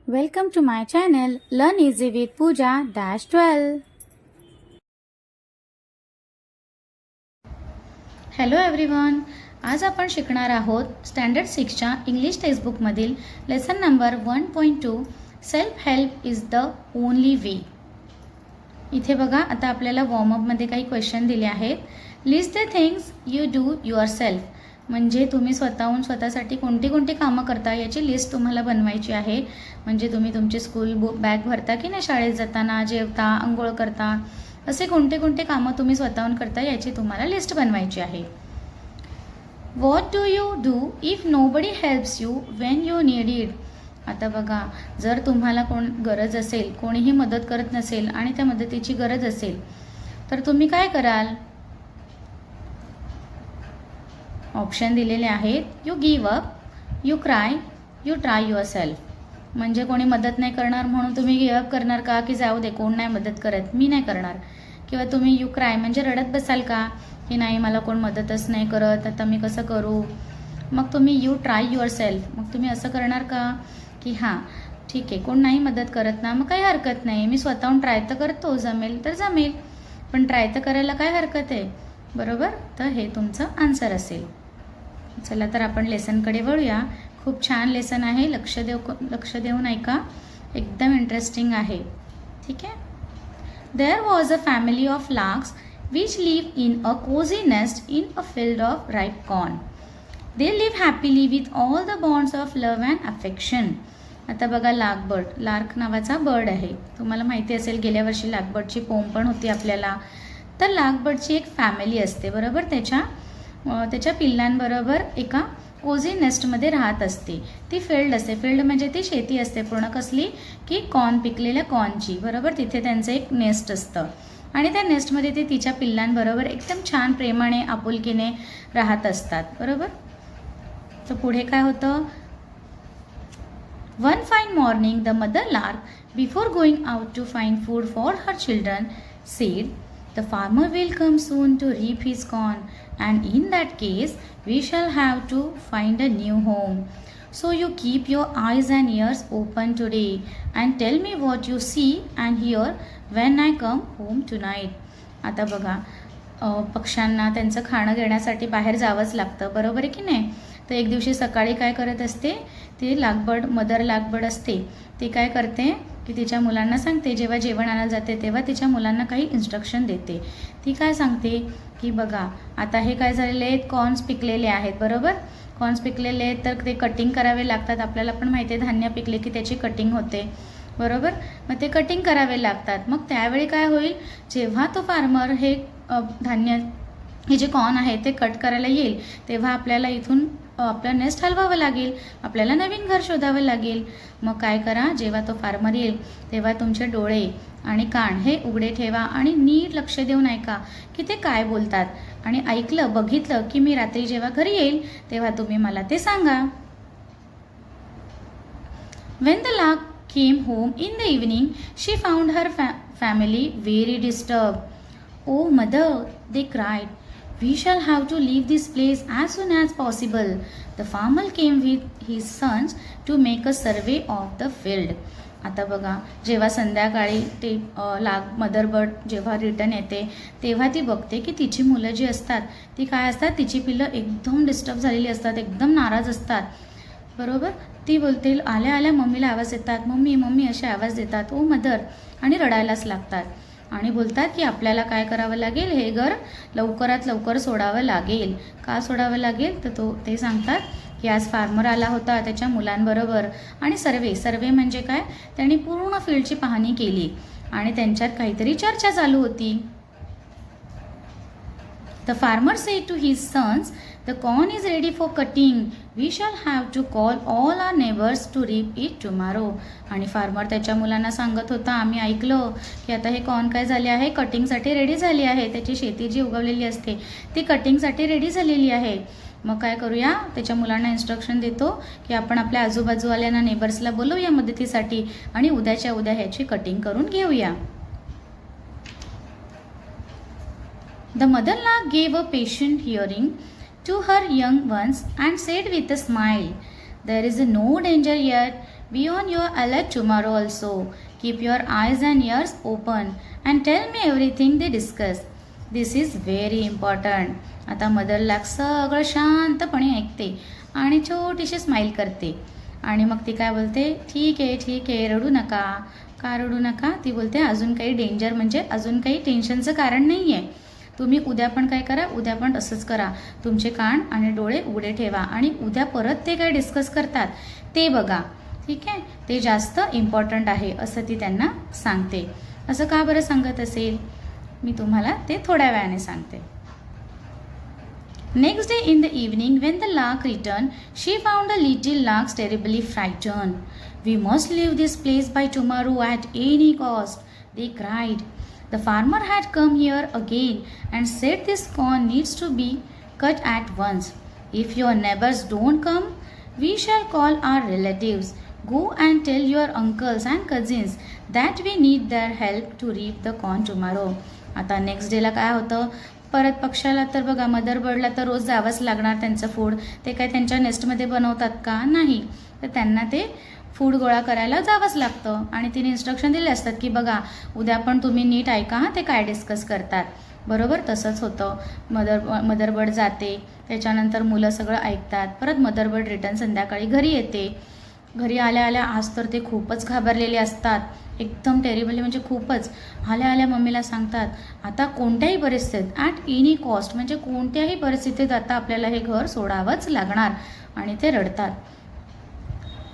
Welcome to my channel Learn Easy with Pooja-12. Hello everyone, आज आपण शिकणार आहोत स्टँडर्ड 6च्या इंग्लिश टेक्स्टबुकमधील lesson number 1.2 self help is the only way. इथे बघा, आता आपल्याला वॉर्मअपमध्ये काही क्वेश्चन दिले आहेत. List the things you do yourself. म्हणजे तुम्ही स्वतःहून स्वतःसाठी कोणती कोणती कामं करता याची लिस्ट तुम्हाला बनवायची आहे. म्हणजे तुम्ही तुमची स्कूल बॅग भरता की नाही, शाळेत जाताना, जेवता, अंघोळ करता, असे कोणते कोणते कामं तुम्ही स्वतःहून करता याची तुम्हाला लिस्ट बनवायची आहे. What do you do if nobody helps you Wien you need it. आता बघा, जर तुम्हाला गरज असेल, कोणीही मदत करत नसेल आणि त्या मदतीची गरज असेल तर तुम्ही काय कराल. ऑप्शन दिलेले आहेत. You give up, you cry, you try your self. म्हणजे कोणी मदत नाही करणार म्हणून तुम्ही गिव्ह अप करणार का, की जाऊ दे कोण नाही मदत करत मी नाही करणार. किंवा तुम्ही यू क्राय म्हणजे रडत बसाल का, की नाही मला कोण मदतच नाही करत, आता मी कसं करू. मग तुम्ही यू ट्राय युअर सेल्फ, मग तुम्ही असं करणार का, की हां ठीक आहे कोण नाही मदत करत ना, मग काही हरकत नाही, मी स्वतःहून ट्राय तर करतो, जमेल तर जमेल, पण ट्राय तर करायला काय हरकत आहे, बरोबर. तर हे तुमचं आन्सर असेल. चला तर आपण लेसनकडे वळूया. खूप छान लेसन आहे, लक्ष देऊन ऐका, एकदम इंटरेस्टिंग आहे. ठीक आहे. There was a family of larks which live in a cozy nest in a field of ripe corn. They live happily with all the bonds of love and affection. आता बघा, लार्क नावाचा bird आहे. तुम्हाला माहिती असेल गेल्या वर्षी लार्कबर्डची पोम पण होती आपल्याला. तर लार्कबर्डची एक फॅमिली असते, बरोबर. त्याच्या पिल्लांबरोबर एका कोझी नेस्टमध्ये राहत असते. ती फील्ड असते, फील्ड म्हणजे ती शेती असते पूर्ण कसली, की कॉर्न, पिकलेल्या कॉर्नची, बरोबर. तिथे त्यांचं एक नेस्ट असतं आणि त्या नेस्टमध्ये ते तिच्या पिल्लांबरोबर एकदम छान प्रेमाने, आपुलकीने राहत असतात, बरोबर. तर पुढे काय होतं. One fine morning the mother lark before going out to find food for her children said the farmer will come soon to reap his corn and in that case we shall have to find a new home. So you keep your eyes and ears open today and tell me what you see and hear when I come home tonight. आता बघा, पक्ष्यांना त्यांचं खाणं घेण्यासाठी बाहेर जावंच लागतं, बरोबर आहे की नाही. तर एक दिवशी सकाळी काय करत असते, ती मदर लाकबर्ड असते, ती काय करते की तिच्या मुलांना सांगते, जेव्हा जेवण आणायला जाते तेव्हा तिच्या मुलांना काही इन्स्ट्रक्शन देते. ती काय सांगते की बघा, आता हे काय झालेले आहेत, कॉर्न्स पिकलेले आहेत, बरोबर. कॉर्न्स पिकलेले आहेत तर ते कटिंग करावे लागतात. आपल्याला पण माहिती आहे, धान्य पिकले की त्याची कटिंग होते, बरोबर. मग ते कटिंग करावे लागतात. मग त्यावेळी काय होईल, जेव्हा तो फार्मर हे धान्य, हे जे कॉर्न आहे ते कट करायला येईल तेव्हा आपल्याला इथून आपलं नेस्ट हलवावं लागेल, आपल्याला नवीन घर शोधावं लागेल. मग काय करा, जेव्हा तो फार्मर येईल तेव्हा तुमचे डोळे आणि कान हे उघडे ठेवा आणि नीट लक्ष देऊन ऐका की ते काय बोलतात. आणि बघितलं की मी रात्री जेव्हा घरी येईल तेव्हा तुम्ही मला ते सांगा. When the lark came home in the evening, she found her family very disturbed. Oh mother, they cried, we shall have to leave this place as soon as possible. The farmer came with his sons to make a survey of the field. आता बघा, जेव्हा संध्याकाळी ते mother bird जेव्हा return येते तेव्हा ती बघते की तिची मुलं जी असतात ती काय असतात, तिची पिल्लं एकदम डिस्टर्ब झालेली असतात, एकदम नाराज असतात, बरोबर. ती बोलते, आल्या आल्या मम्मीला आवाज देतात, मम्मी मम्मी असे आवाज देतात, ओ मदर, आणि रडायलाच लागतात. आणि बोलतात की आपल्याला काय करावं लागेल, हे घर लवकरात लवकर सोडावं लागेल. का सोडावं लागेल, तर ते सांगतात की आज फार्मर आला होता त्याच्या मुलांबरोबर आणि सर्वे म्हणजे काय, त्यांनी पूर्ण फील्डची पाहणी केली आणि त्यांच्यात काहीतरी चर्चा चालू होती. The farmer said to his sons, the corn is ready for cutting. We shall have to call all our neighbors to reap it tomorrow. आणि फार्मर त्याच्या मुलांना सांगत होता, आम्ही ऐकलं की आता हे कॉर्न काय झाले आहे, कटिंगसाठी रेडी झाली आहे. त्याची शेती जी उगवलेली असते ती कटिंगसाठी रेडी झालेली आहे. मग काय करूया, त्याच्या मुलांना इन्स्ट्रक्शन देतो की आपण आपल्या आजूबाजूवाल्यांना, नेबर्सला बोलवूया मदतीसाठी आणि उद्याच्या उद्या ह्याची कटिंग करून घेऊया. The mother lark gave a patient hearing to her young ones and said with a smile, there is no danger yet. Be on your alert tomorrow also. Keep your eyes and ears open and tell me everything they discuss. This is very important. आता mother लाग सगळं शांतपणे ऐकते आणि छोटीशी smile करते आणि मग ती काय बोलते, ठीक आहे रडू नका. का रडू नका? ती बोलते अजून काही डेंजर म्हणजे अजून काही टेन्शनचं कारण नाही आहे. तुम्ही उद्या पण काय करा, उद्या पण तसंच करा. तुमचे कान आणि डोळे उघडे ठेवा आणि उद्या परत ते काय डिस्कस करतात ते बघा. ठीक आहे, ते जास्त इम्पॉर्टंट आहे असं ती त्यांना सांगते. असं का बरं सांगत असेल, मी तुम्हाला ते थोड्या वेळाने सांगते. Next day in the evening when the lark returned, she found the little larks terribly frightened. We must leave this place by tomorrow at any cost, they cried. The farmer had come here again and said this corn needs to be cut at once. If your neighbors don't come, we shall call our relatives. Go and tell your uncles and cousins that we need their help to reap the corn tomorrow. आता next डेला काय होतं, परत पक्षाला तर बघा mother बर्डला तर रोज जावंच लागणार त्यांचं फूड. ते काय त्यांच्या नेस्टमध्ये बनवतात का? नाही. तर त्यांना ते फूड गोळा करायला जावंच लागतं आणि तिने इन्स्ट्रक्शन दिले असतात की बघा उद्या पण तुम्ही नीट ऐका ते काय डिस्कस करतात. बरोबर तसंच होतं. मदर बर्ड जाते, त्याच्यानंतर मुलं सगळं ऐकतात. परत मदर बर्ड रिटर्न संध्याकाळी घरी येते. घरी आल्या आल्या आज तर ते खूपच घाबरलेले असतात, एकदम टेरिबली म्हणजे खूपच. आल्या आल्या मम्मीला सांगतात आता कोणत्याही परिस्थितीत ॲट एनी कॉस्ट म्हणजे कोणत्याही परिस्थितीत आता आपल्याला हे घर सोडावंच लागणार आणि ते रडतात.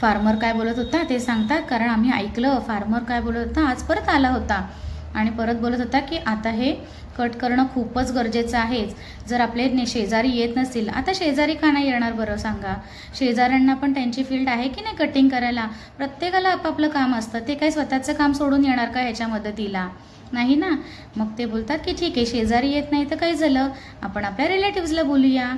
फार्मर काय बोलत होता ते सांगतात, कारण आम्ही ऐकलं फार्मर काय बोलत होता, आज परत आला होता आणि परत बोलत होता की आता हे कट करणं खूपच गरजेचं आहेच. जर आपले शेजारी येत नसतील, आता शेजारी का नाही येणार बरं सांगा? शेजाऱ्यांना पण त्यांची फील्ड आहे की नाही कटिंग करायला. प्रत्येकाला आपापलं काम असतं, ते काही स्वतःचं काम सोडून येणार का ह्याच्या मदतीला? नाही ना. मग ते बोलतात की ठीक आहे शेजारी येत नाही तर काय झालं, आपण आपल्या रिलेटिव्सला बोलूया.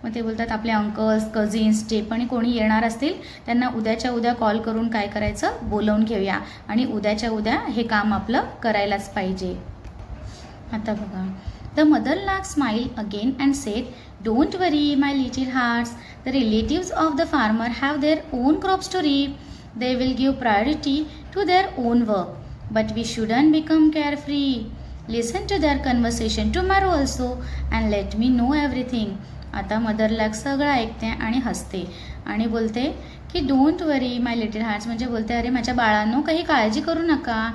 मग ते बोलतात आपले अंकल्स कझिन्स जे पण कोणी येणार असतील त्यांना उद्याच्या उद्या कॉल करून काय करायचं, बोलवून घेऊया आणि उद्याच्या उद्या हे काम आपलं करायलाच पाहिजे. आता बघा, the mother lark smiled again and said, don't worry my little hearts, the relatives of the farmer have their own crops to reap. They will give priority to their own work, but we shouldn't become carefree. Listen to their conversation tomorrow also and let me know everything. आता mother lark सगळं ऐकते आणि हसते आणि बोलते की don't worry my little hearts म्हणजे बोलते अरे माझ्या बाळांनो काही काळजी करू नका.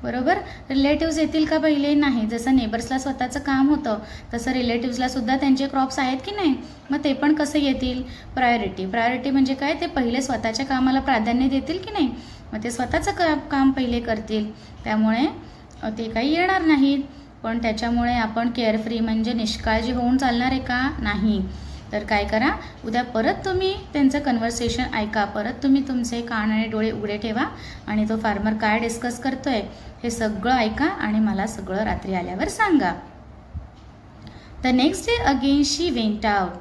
बरोबर, रिलेटिव्स येतील का पहिले? नाही. जसं नेबर्सला स्वतःचं काम होतं तसं रिलेटिव्सला सुद्धा त्यांचे क्रॉप्स आहेत की नाही, मग ते पण कसे येतील? प्रायोरिटी म्हणजे काय, ते पहिले स्वतःच्या कामाला प्राधान्य देतील की नाही, मग ते स्वतःचं काम पहिले करतील, त्यामुळे ते काही येणार नाहीत. पण त्याच्यामुळे आपण केअरफ्री म्हणजे निष्काळजी होऊन चालणार आहे का? नाही. तर काय करा, उद्या परत तुम्ही त्यांचं कन्व्हर्सेशन ऐका, परत तुम्ही तुमचे कान आणि डोळे उघडे ठेवा आणि तो फार्मर काय डिस्कस करतोय हे सगळं ऐका आणि मला सगळं रात्री आल्यावर सांगा. The next day again she went out.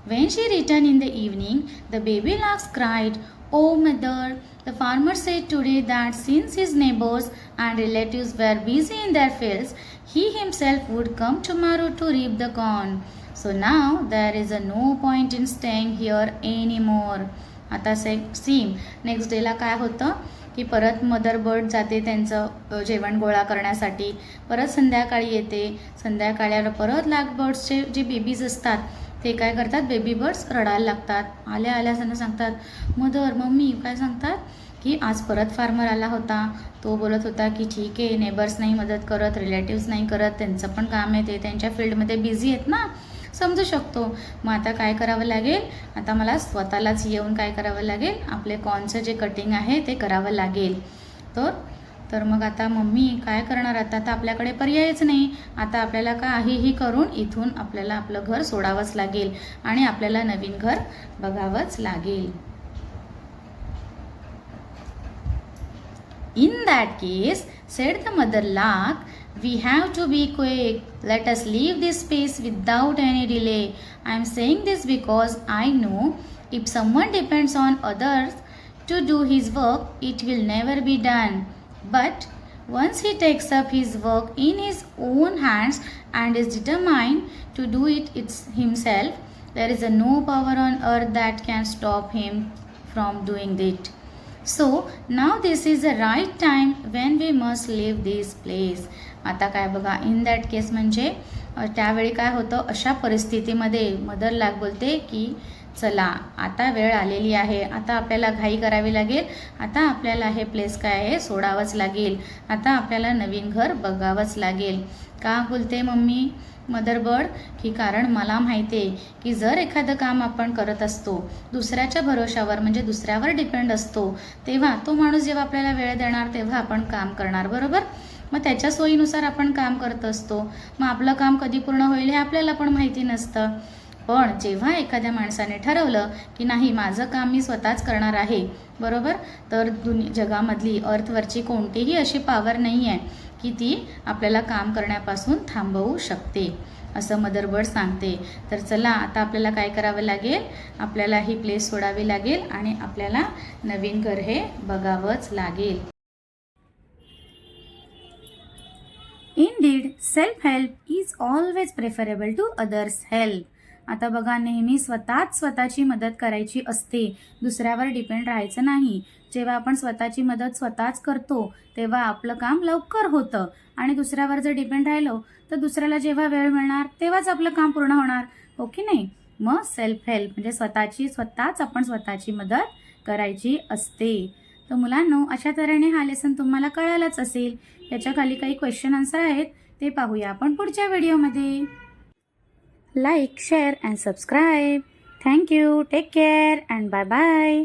When she return in the evening the baby larks cried, oh mother, the farmer said today that since his neighbours and relatives were busy in their fields, he himself would come tomorrow to reap the corn. So now there is no point in staying here anymore. आता same next डेला काय होतं की परत mother bird जाते त्यांचं जेवण गोळा करण्यासाठी. परत संध्याकाळी येते. संध्याकाळी परत लार्क बर्ड्सचे जे बेबीज असतात ते काय करतात, बेबी बर्ड्स रडायला लागतात. आल्या आल्या त्यांना सांगतात मदर मम्मी काय सांगतात की आज परत फार्मर आला होता, तो बोलत होता की ठीक आहे नेबर्स नाही मदत करत, रिलेटिव्स नाही करत, त्यांचं पण काम आहे, ते त्यांच्या फील्डमध्ये बिझी आहेत ना, समजू शकतो. मग आता काय करावं लागेल, आता मला स्वतःलाच येऊन काय करावं लागेल, आपले कॉर्नचं जे कटिंग आहे ते करावं लागेल. तर मग आता मम्मी काय करणार, आता तर आपल्याकडे पर्यायच नाही, आता आपल्याला काहीही करून इथून आपल्याला आपलं घर सोडावंच लागेल आणि आपल्याला नवीन घर बघावंच लागेल. In that case, said the mother lark, we have to be quick. Let us leave this space without any delay. I am saying this because I know if someone depends on others to do his work, it will never be done. But once he takes up his work in his own hands and is determined to do it himself, there is no power on earth that can stop him from doing it. So now this is the right time when we must leave this place. आता काय बघा, in that केस म्हणजे त्यावेळी काय होतं, अशा परिस्थितीमध्ये mother लाग बोलते की चला आता वेळ आलेली आहे, आता आपल्याला घाई करावी लागेल, आता आपल्याला हे प्लेस काय आहे सोडावंच लागेल, आता आपल्याला नवीन घर बघावंच लागेल. का बोलते मम्मी मदर बर्ड की कारण मला माहिती आहे की जर एखादं काम आपण करत असतो दुसऱ्याच्या भरोशावर म्हणजे दुसऱ्यावर डिपेंड असतो, तेव्हा तो माणूस जेव्हा आपल्याला वेळ देणार तेव्हा आपण काम करणार, बरोबर. मग त्याच्या सोयीनुसार आपण काम करत असतो. मग आपलं काम कधी पूर्ण होईल हे आपल्याला पण माहिती नसतं. पण जेव्हा एखाद्या माणसाने ठरवलं की नाही माझं काम मी स्वतःच करणार आहे, बरोबर, तर जगामधली अर्थवरची कोणतीही अशी पॉवर नाही आहे की ती आपल्याला काम करण्यापासून थांबवू शकते, असं मदर बर्ड सांगते. तर चला आता आपल्याला काय करावं लागेल, आपल्याला ही प्लेस सोडावी लागेल आणि आपल्याला नवीन घर हे बघावंच लागेल. Indeed, self-help is always preferable to others' help. आता बघा, नेहमी स्वतःच स्वतःची मदत करायची असते, दुसऱ्यावर डिपेंड राहायचं नाही. जेव्हा आपण स्वतःची मदत स्वतःच करतो तेव्हा आपलं काम लवकर होतं आणि दुसऱ्यावर जर डिपेंड राहिलो तर दुसऱ्याला जेव्हा वेळ मिळणार तेव्हाच आपलं काम पूर्ण होणार, हो की नाही. मग सेल्फ हेल्प म्हणजे स्वतःच आपण स्वतःची मदत करायची असते. तर मुलांनो, अशा तऱ्हेने हा लेसन तुम्हाला कळालाच असेल. याच्या खाली काही क्वेश्चन आन्सर आहेत, ते पाहूया आपण पुढच्या व्हिडिओमध्ये. Like, share and subscribe. Thank you. Take care and bye bye.